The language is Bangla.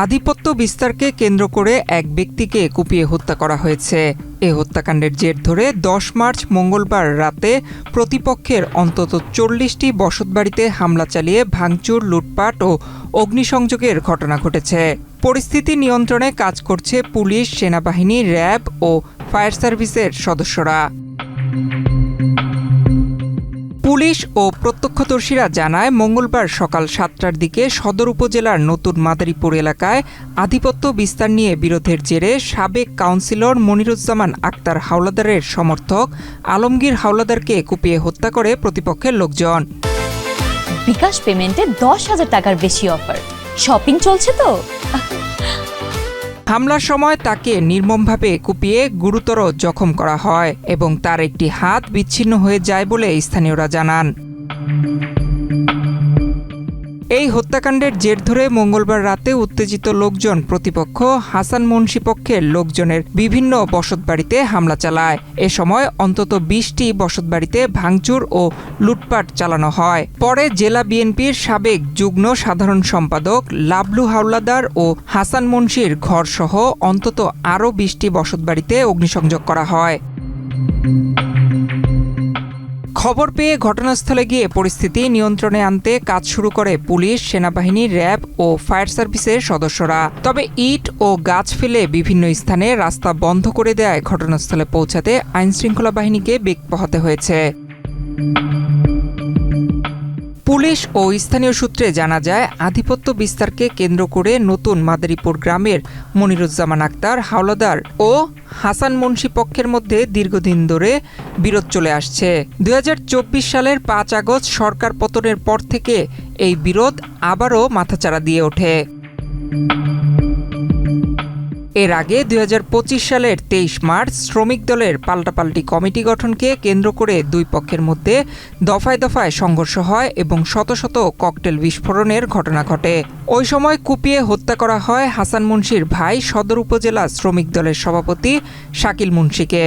আধিপত্য বিস্তারকে কেন্দ্র করে এক ব্যক্তিকে কুপিয়ে হত্যা করা হয়েছে। এ হত্যাকাণ্ডের জের ধরে ১০ মার্চ মঙ্গলবার রাতে প্রতিপক্ষের অন্তত ৪০টি বসতবাড়িতে হামলা চালিয়ে ভাঙচুর, লুটপাট ও অগ্নিসংযোগের ঘটনা ঘটেছে। পরিস্থিতি নিয়ন্ত্রণে কাজ করছে পুলিশ, সেনাবাহিনী, র্যাব ও ফায়ার সার্ভিসের সদস্যরা। পুলিশ ও প্রত্যক্ষদর্শীরা জানায়, মঙ্গলবার সকাল ৭টার দিকে সদর উপজেলার নতুন মাদারীপুর এলাকায় আধিপত্য বিস্তার নিয়ে বিরোধের জেরে সাবেক কাউন্সিলর মনিরুজ্জামান আক্তার হাওলাদারের সমর্থক আলমগীর হাওলাদারকে কুপিয়ে হত্যা করে প্রতিপক্ষের লোকজন। বিকাশ পেমেন্টে ১০,০০০ টাকার বেশি অফার, শপিং চলছে তো। হামলার সময় তাকে নির্মমভাবে কুপিয়ে গুরুতর জখম করা হয় এবং তার একটি হাত বিচ্ছিন্ন হয়ে যায় বলে স্থানীয়রা জানান। এই হত্যাকাণ্ডের জের ধরে মঙ্গলবার রাতে উত্তেজিত লোকজন প্রতিপক্ষ হাসান মুন্সি পক্ষের লোকজনের বিভিন্ন বসতবাড়িতে হামলা চালায়। এ সময় অন্তত ২০টি বসতবাড়িতে ভাঙচুর ও লুটপাট চালানো হয়। পরে জেলা বিএনপির সাবেক যুগ্ম সাধারণ সম্পাদক লাবলু হাওলাদার ও হাসান মুন্সির ঘরসহ অন্তত আরও ২০টি বসতবাড়িতে অগ্নিসংযোগ করা হয়। খবর পেয়ে ঘটনাস্থলে গিয়ে পরিস্থিতি নিয়ন্ত্রণে আনতে কাজ শুরু করে পুলিশ, সেনাবাহিনী, র্যাব ও ফায়ার সার্ভিসের সদস্যরা। তবে ইট ও গাছ ফেলে বিভিন্ন স্থানে রাস্তা বন্ধ করে দেয় ঘটনাস্থলে পৌঁছাতে আইনশৃঙ্খলা বাহিনীকে বেগ পোহাতে হয়েছে। পুলিশ ও স্থানীয় সূত্রে জানা যায়, আধিপত্য বিস্তারকে কেন্দ্র করে নতুন মাদারীপুর গ্রামের মনিরুজ্জামান আক্তার হাওলাদার ও হাসান মুন্সি পক্ষের মধ্যে দীর্ঘদিন ধরে বিরোধ চলে আসছে। ২০২৪ সালের ৫ আগস্ট সরকার পতনের পর থেকে এই বিরোধ আবারও মাথাচাড়া দিয়ে ওঠে। এর আগে ২০২৫ সালের ২৩ মার্চ শ্রমিক দলের পাল্টাপাল্টি কমিটি গঠনকে কেন্দ্র করে দুই পক্ষের মধ্যে দফায় দফায় সংঘর্ষ হয় এবং শত শত ককটেল বিস্ফোরণের ঘটনা ঘটে। ওই সময় কুপিয়ে হত্যা করা হয় হাসান মুন্সির ভাই সদর উপজেলা শ্রমিক দলের সভাপতি শাকিল মুন্সিকে।